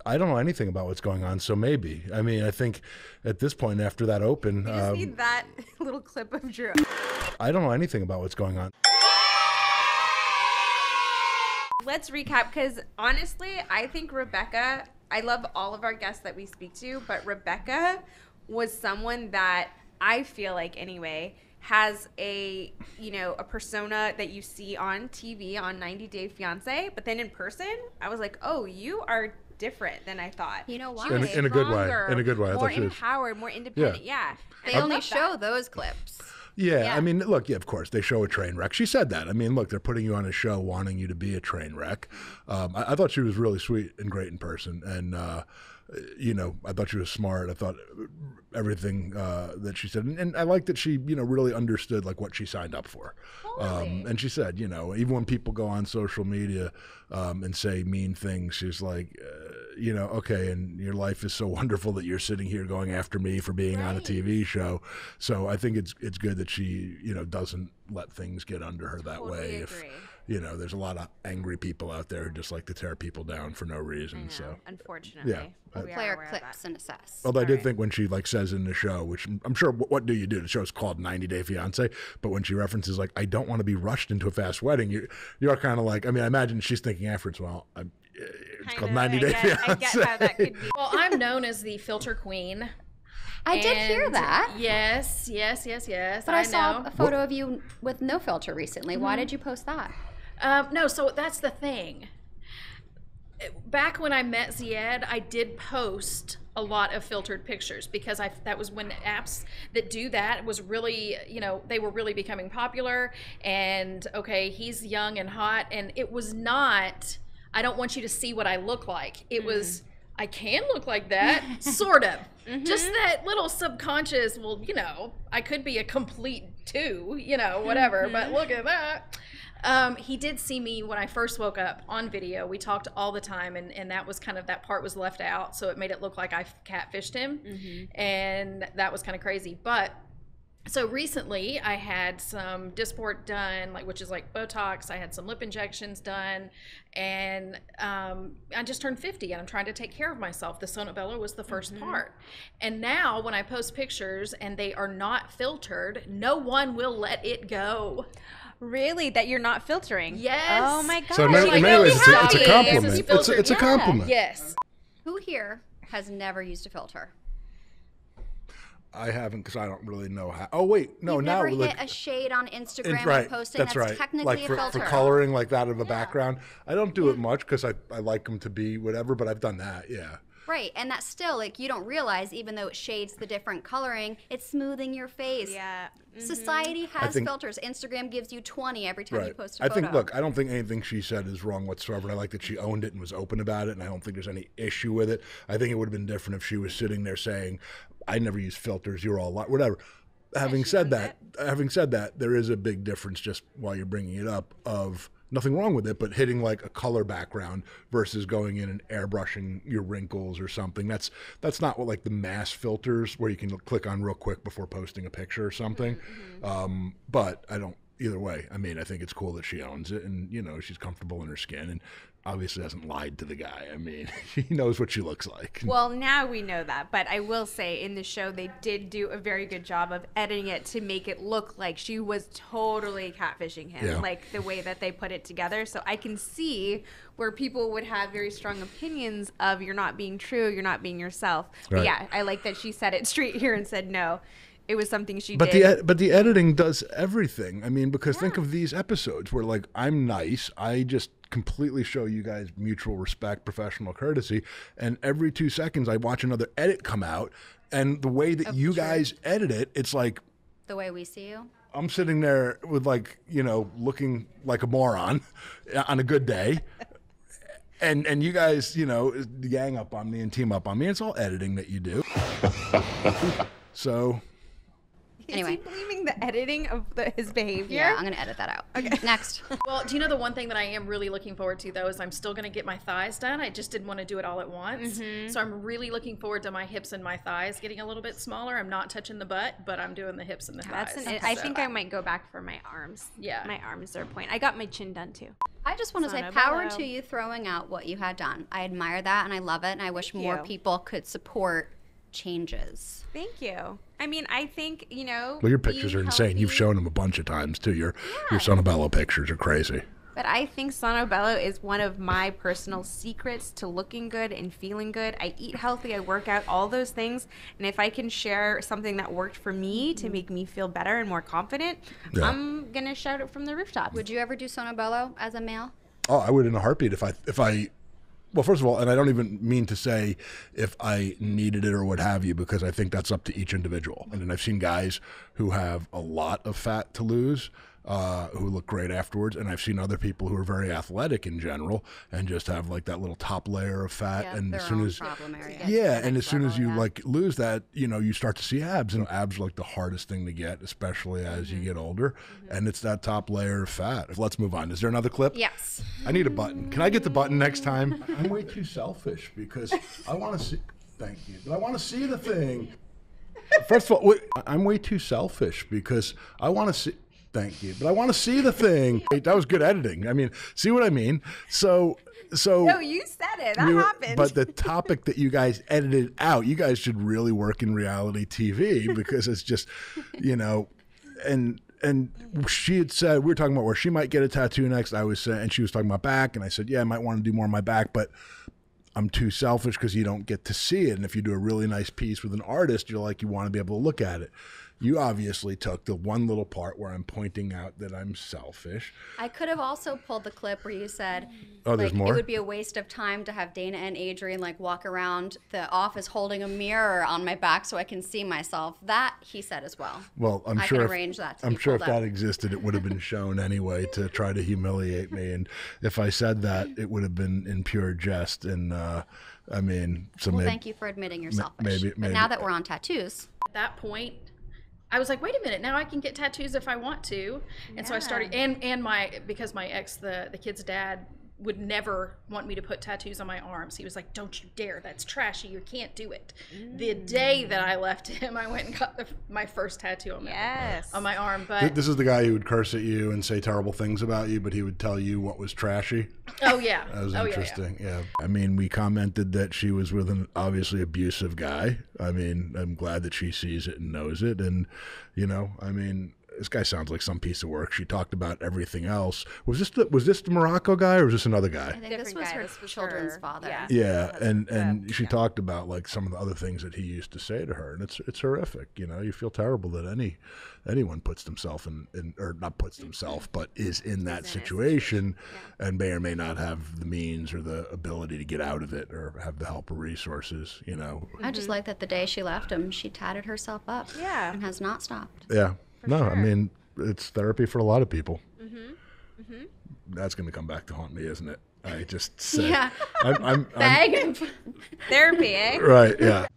I don't know anything about what's going on, so maybe. I mean, I think at this point, after that open... I just need that little clip of Drew. I don't know anything about what's going on. Let's recap, because honestly, I think Rebecca, I love all of our guests that we speak to, but Rebecca was someone that I feel like, anyway, has a, you know, a persona that you see on TV on 90 Day Fiancé, but then in person, I was like, oh, you are different than I thought. You know why? In a good way. In a good way. I More thought she was empowered, more independent. Yeah. They only show those clips. Yeah, I mean, look, yeah, of course, they show a train wreck. She said that. I mean, look, they're putting you on a show wanting you to be a train wreck. I thought she was really sweet and great in person. And, you know, I thought she was smart. I thought everything that she said. And I like that she, you know, really understood, like, what she signed up for. Totally. And she said, you know, even when people go on social media and say mean things, she's like, you know, okay, and your life is so wonderful that you're sitting here going after me for being on a TV show. So I think it's good that she, you know, doesn't let things get under her that way. If, you know, there's a lot of angry people out there who just like to tear people down for no reason. So unfortunately, yeah, we'll play our clips and assess. Although I did think when she like says in the show, which I'm sure, what do you do? The show's called 90 Day Fiance, but when she references like, I don't want to be rushed into a fast wedding, you're kind of like, I mean, I imagine she's thinking afterwards, well, it's called 90 Day Fiance. I get how that could be. Well, I'm known as the filter queen. I did hear that. Yes. But I saw a photo of you with no filter recently. Why did you post that? No, so that's the thing. Back when I met Zied, I did post a lot of filtered pictures because that was when apps that do that was really, you know, they were really becoming popular. And okay, he's young and hot, and it was not, I don't want you to see what I look like. It was, I can look like that, sort of. Just that little subconscious, well, you know, I could be a complete two, you know, whatever, but look at that. He did see me when I first woke up on video. We talked all the time, and that was kind of, that part was left out, so it made it look like I catfished him, and that was kind of crazy. But so recently I had some Dysport done, like, which is like Botox. I had some lip injections done, and I just turned 50 and I'm trying to take care of myself. The Sonobello was the first part. And now when I post pictures and they are not filtered, no one will let it go. Really? That you're not filtering? Yes. Oh my God. So in many ways, it's a compliment. It's a compliment. Yes. Who here has never used a filter? I haven't, because I don't really know how. Oh wait, no, You've now never hit like a shade on Instagram right, or posting. that's That's right. technically Like a for filter. coloring like that of a background. I don't do it much because I like them to be whatever, but I've done that. Yeah. Right, and that's still, like, you don't realize, even though it shades the different coloring, it's smoothing your face. Yeah. Society has filters. Instagram gives you 20 every time you post a photo. I think, look, I don't think anything she said is wrong whatsoever. I like that she owned it and was open about it, and I don't think there's any issue with it. I think it would have been different if she was sitting there saying, I never use filters, you're all, whatever. Having said that, there is a big difference, just while you're bringing it up, of nothing wrong with it, but hitting like a color background versus going in and airbrushing your wrinkles or something. That's not what like the mass filters where you can click on real quick before posting a picture or something. But I don't, either way, I mean, I think it's cool that she owns it, and, you know, she's comfortable in her skin and obviously hasn't lied to the guy. I mean, he knows what she looks like. Well, now we know that, but I will say in the show they did do a very good job of editing it to make it look like she was totally catfishing him, like the way that they put it together. So I can see where people would have very strong opinions of you're not being true, you're not being yourself. But yeah, I like that she said it straight here and said no. It was something she did. But the editing does everything. I mean, because think of these episodes where, like, I'm nice. I just completely show you guys mutual respect, professional courtesy. And every 2 seconds, I watch another edit come out. And the way that you guys edit it, it's like... The way we see you? I'm sitting there with, like, you know, looking like a moron on a good day. And you guys, you know, gang up on me and team up on me. It's all editing that you do. So... Anyway. Is he blaming the editing of his behavior? Yeah, I'm going to edit that out. Okay. Next. Well, do you know the one thing that I am really looking forward to, though, is I'm still going to get my thighs done. I just didn't want to do it all at once. So I'm really looking forward to my hips and my thighs getting a little bit smaller. I'm not touching the butt, but I'm doing the hips and the thighs. I think I might go back for my arms. Yeah. My arms are a point. I got my chin done too. I just want to say power to you throwing out what you had done. I admire that and I love it, and I wish more people could support changes. Thank you. I mean, I think, you know. Well, your pictures are insane. You've shown them a bunch of times too. Your Sonobello pictures are crazy. But I think Sonobello is one of my personal secrets to looking good and feeling good. I eat healthy, I work out, all those things. And if I can share something that worked for me to make me feel better and more confident, I'm going to shout it from the rooftops. Would you ever do Sonobello as a male? Oh, I would in a heartbeat if I well, first of all, and I don't even mean to say if I needed it or what have you, because I think that's up to each individual. And then I've seen guys who have a lot of fat to lose, who look great afterwards, and I've seen other people who are very athletic in general and just have like that little top layer of fat, and as soon as as soon as you like lose that, you know, you start to see abs, and abs are like the hardest thing to get, especially as you get older, and it's that top layer of fat. Let's move on. Is there another clip? Yes. I need a button. Can I get the button next time? I'm way too selfish because I want to see. Thank you, but I want to see the thing. First of all, I'm way too selfish because I want to see. Thank you, but I want to see the thing. That was good editing. I mean, see what I mean? So. No, you said it. That happened. But the topic that you guys edited out, you guys should really work in reality TV because it's just, you know, and she had said, we were talking about where she might get a tattoo next. I was saying, and she was talking about back, and I said, yeah, I might want to do more on my back, but I'm too selfish because you don't get to see it. And if you do a really nice piece with an artist, you're like, you want to be able to look at it. You obviously took the one little part where I'm pointing out that I'm selfish. I could have also pulled the clip where you said, oh, there's more? It would be a waste of time to have Dana and Adrian like walk around the office holding a mirror on my back so I can see myself. That he said as well. Well, I'm I sure can if, arrange that to I'm be sure if pulled up. that existed, it would have been shown anyway to try to humiliate me. And if I said that, it would have been in pure jest. And I mean, so Well, maybe, thank you for admitting you're selfish. maybe. But now that we're on tattoos. At that point, I was like, wait a minute, now I can get tattoos if I want to. And so I started, and because my ex, the kid's dad, would never want me to put tattoos on my arms. He was like, don't you dare, that's trashy, you can't do it. The day that I left him, I went and got my first tattoo on my arm. But this is the guy who would curse at you and say terrible things about you, but he would tell you what was trashy. Oh yeah. That was interesting. Yeah. I mean, we commented that she was with an obviously abusive guy. I mean, I'm glad that she sees it and knows it. And, you know, I mean, this guy sounds like some piece of work. She talked about everything else. Was this the Morocco guy or was this another guy? I think this was her children's father. Yeah, and she talked about like some of the other things that he used to say to her, and it's horrific. You know, you feel terrible that anyone puts themselves in or not puts themselves, but is in that situation, and may or may not have the means or the ability to get out of it or have the help or resources. You know, I just like that the day she left him, she tatted herself up. Yeah. And has not stopped. Yeah. No, sure. I mean, it's therapy for a lot of people. That's going to come back to haunt me, isn't it? I just say. Yeah. I'm Bag. Therapy, eh? right, yeah.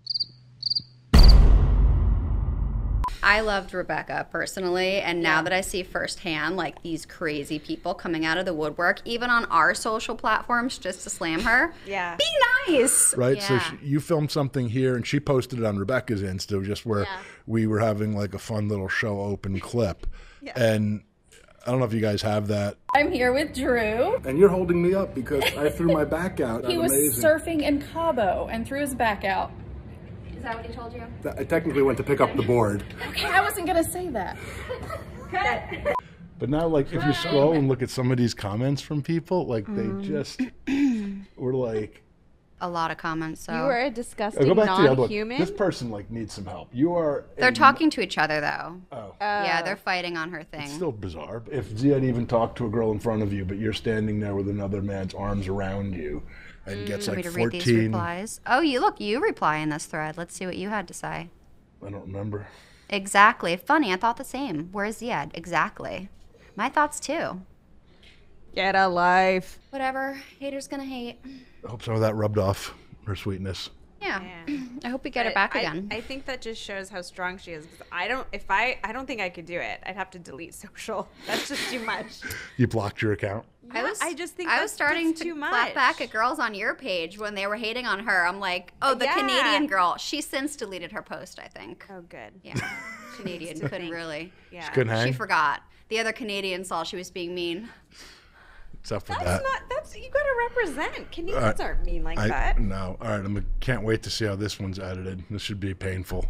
I loved Rebecca personally, and now that I see firsthand like these crazy people coming out of the woodwork, even on our social platforms, just to slam her. Yeah. Be nice. Right, so Yeah. you filmed something here, and she posted it on Rebecca's Insta, just where we were having like a fun little show open clip. And I don't know if you guys have that. I'm here with Drew. And you're holding me up because I threw my back out. He was surfing in Cabo and threw his back out. Is that what he told you? I technically went to pick up the board. Okay, I wasn't gonna say that. But now, like, if you scroll and look at some of these comments from people, like, they just were like... A lot of comments, so. You are a disgusting go back to the other one. non-human. This person, like, needs some help. You are... They're talking to each other, though. Oh. Yeah, they're fighting on her thing. It's still bizarre. If Ziad even talked to a girl in front of you, but you're standing there with another man's arms around you and gets Want like me to read these 14... replies? Oh, you reply in this thread. Let's see what you had to say. I don't remember. Exactly. Funny, I thought the same. Where's Ziad? Exactly. My thoughts, too. Get a life. Whatever. Haters gonna hate. I hope some of that rubbed off her sweetness. Yeah. Yeah. Man. I hope we get her But back again. I think that just shows how strong she is. 'Cause I don't think I could do it. I'd have to delete social. That's just too much. You blocked your account? I just think I that's was starting too to much. clap back at girls on your page when they were hating on her. I'm like, oh, the Yeah. Canadian girl. She since deleted her post, I think. Oh, good. Yeah. Canadian couldn't really. Yeah. Couldn't hang? She forgot. The other Canadian saw she was being mean. What's up with That's that? not. That's you got to represent. Canadians aren't mean like that. No. All right. Can't wait to see how this one's edited. This should be painful.